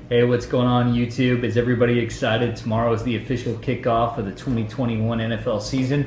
Hey, what's going on YouTube? Is everybody excited? Tomorrow is the official kickoff of the 2021 NFL season.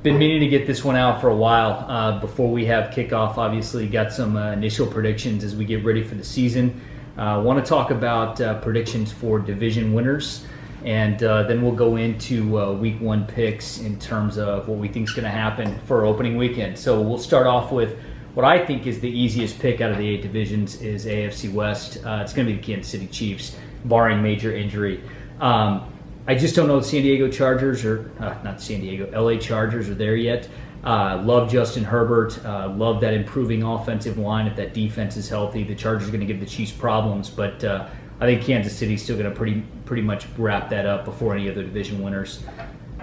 Been meaning to get this one out for a while. Before we have kickoff, obviously got some initial predictions as we get ready for the season. Want to talk about predictions for division winners, and then we'll go into week one picks in terms of what we think is going to happen for opening weekend. So we'll start off with what I think is the easiest pick out of the 8 divisions is AFC West. It's going to be the Kansas City Chiefs, barring major injury. I just don't know the San Diego Chargers, or not San Diego, LA Chargers are there yet. Love Justin Herbert. Love that improving offensive line. If that defense is healthy, the Chargers are going to give the Chiefs problems. But I think Kansas City's still going to pretty much wrap that up before any other division winners.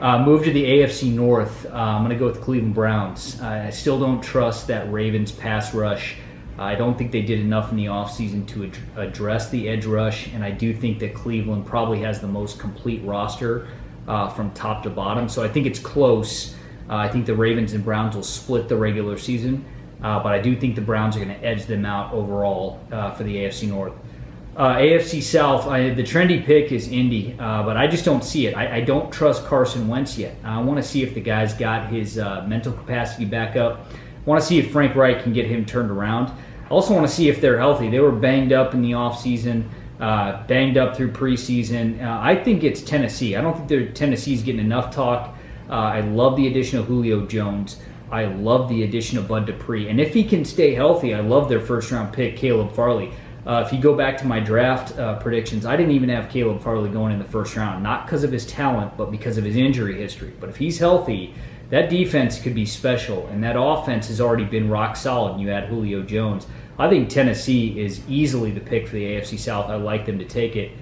Move to the AFC North. I'm going to go with the Cleveland Browns. I still don't trust that Ravens pass rush. I don't think they did enough in the offseason to address the edge rush, and I do think that Cleveland probably has the most complete roster from top to bottom. So I think it's close. I think the Ravens and Browns will split the regular season, but I do think the Browns are going to edge them out overall for the AFC North. AFC South, the trendy pick is Indy, but I just don't see it. I don't trust Carson Wentz yet. I want to see if the guy's got his mental capacity back up. I want to see if Frank Reich can get him turned around. I also want to see if they're healthy. They were banged up in the offseason, banged up through preseason. I think it's Tennessee. I don't think Tennessee's getting enough talk. I love the addition of Julio Jones. I love the addition of Bud Dupree. And if he can stay healthy, I love their first-round pick, Caleb Farley. If you go back to my draft predictions, I didn't even have Caleb Farley going in the first round, not because of his talent, but because of his injury history. But if he's healthy, that defense could be special, and that offense has already been rock solid, and you add Julio Jones. I think Tennessee is easily the pick for the AFC South. I like them to take it.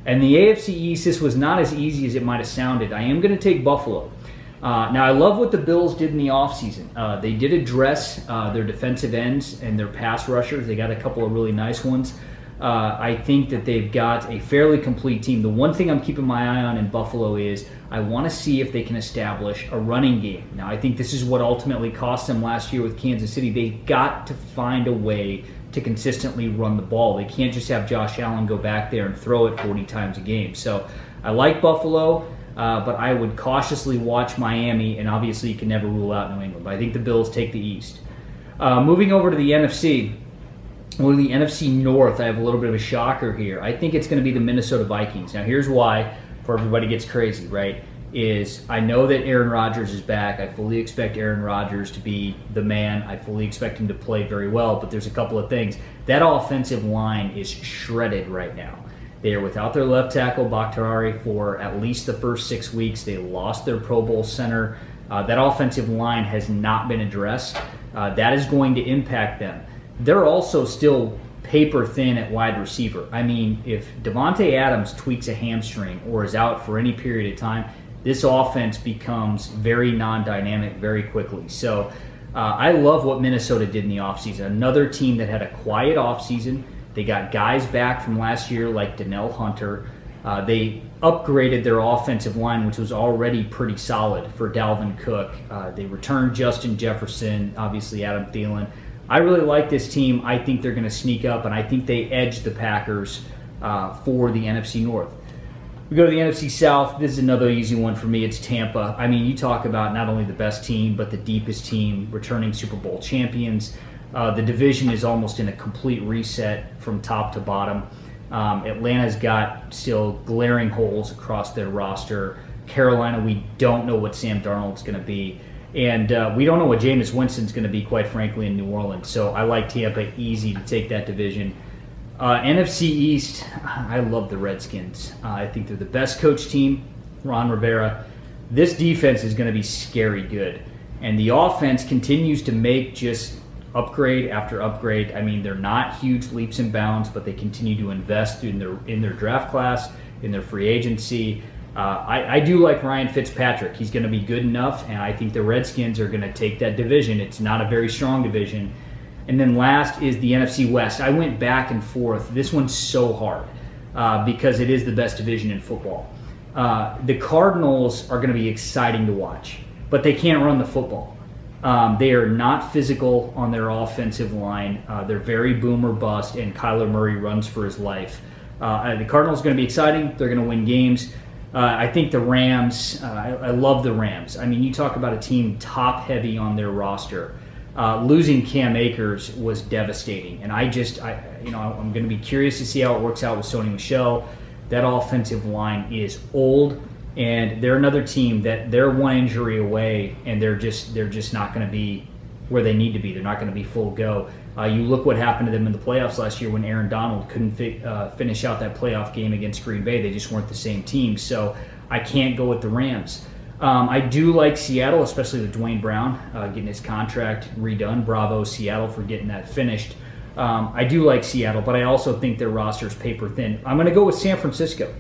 And the AFC East, this was not as easy as it might have sounded. I am going to take Buffalo. Now, I love what the Bills did in the offseason. They did address their defensive ends and their pass rushers. They got a couple of really nice ones. I think that they've got a fairly complete team. The one thing I'm keeping my eye on in Buffalo is I want to see if they can establish a running game. Now, I think this is what ultimately cost them last year with Kansas City. They've got to find a way to consistently run the ball. They can't just have Josh Allen go back there and throw it 40 times a game. So I like Buffalo. But I would cautiously watch Miami, and obviously you can never rule out New England. But I think the Bills take the East. Moving over to the NFC, or the NFC North, I have a little bit of a shocker here. I think it's going to be the Minnesota Vikings. Now here's why, before everybody gets crazy, right, is I know that Aaron Rodgers is back. I fully expect Aaron Rodgers to be the man. I fully expect him to play very well, but there's a couple of things. That offensive line is shredded right now. They are without their left tackle, Bakhtiari, for at least the first 6 weeks. They lost their Pro Bowl center. That offensive line has not been addressed. That is going to impact them. They're also still paper thin at wide receiver. I mean, if Devontae Adams tweaks a hamstring or is out for any period of time, this offense becomes very non-dynamic very quickly. So I love what Minnesota did in the offseason. Another team that had a quiet offseason. They got guys back from last year like Danielle Hunter. They upgraded their offensive line, which was already pretty solid for Dalvin Cook. They returned Justin Jefferson, obviously Adam Thielen. I really like this team. I think they're going to sneak up, and I think they edge the Packers for the NFC North. We go to the NFC South. This is another easy one for me. It's Tampa. I mean, you talk about not only the best team, but the deepest team, returning Super Bowl champions. The division is almost in a complete reset from top to bottom. Atlanta's got still glaring holes across their roster. Carolina, we don't know what Sam Darnold's going to be. And we don't know what Jameis Winston's going to be, quite frankly, in New Orleans. So I like Tampa easy to take that division. NFC East, I love the Redskins. I think they're the best coach team, Ron Rivera. This defense is going to be scary good. And the offense continues to make just upgrade after upgrade. I mean, they're not huge leaps and bounds, but they continue to invest in their draft class, in their free agency. I do like Ryan Fitzpatrick. He's going to be good enough, and I think the Redskins are going to take that division. It's not a very strong division. And then last is the NFC West. I went back and forth. This one's so hard because it is the best division in football. The Cardinals are going to be exciting to watch, but they can't run the football. They are not physical on their offensive line. They're very boom or bust, and Kyler Murray runs for his life. The Cardinals are going to be exciting. They're going to win games. I think the Rams, I love the Rams. I mean, you talk about a team top-heavy on their roster. Losing Cam Akers was devastating, and I'm going to be curious to see how it works out with Sony Michel. That offensive line is old, and they're another team that they're one injury away, and they're just not going to be where they need to be. They're not going to be full go. You look what happened to them in the playoffs last year when Aaron Donald couldn't finish out that playoff game against Green Bay. They just weren't the same team. So I can't go with the Rams. I do like Seattle, especially with Dwayne Brown getting his contract redone. Bravo, Seattle, for getting that finished. I do like Seattle, but I also think their roster is paper thin. I'm going to go with San Francisco.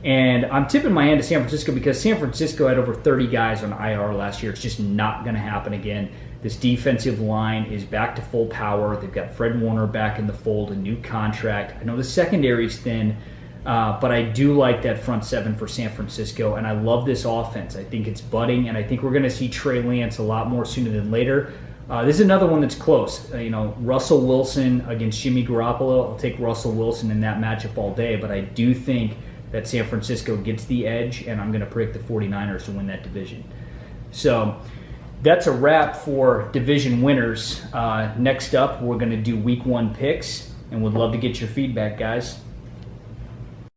And I'm tipping my hand to San Francisco because San Francisco had over 30 guys on IR last year. It's just not going to happen again. This defensive line is back to full power. They've got Fred Warner back in the fold, a new contract. I know the secondary's thin, but I do like that front seven for San Francisco, and I love this offense. I think it's budding, and I think we're going to see Trey Lance a lot more sooner than later. This is another one that's close. Russell Wilson against Jimmy Garoppolo. I'll take Russell Wilson in that matchup all day, but I do think that San Francisco gets the edge, and I'm going to predict the 49ers to win that division. So that's a wrap for division winners. Next up, we're going to do week 1 picks, and would love to get your feedback, guys.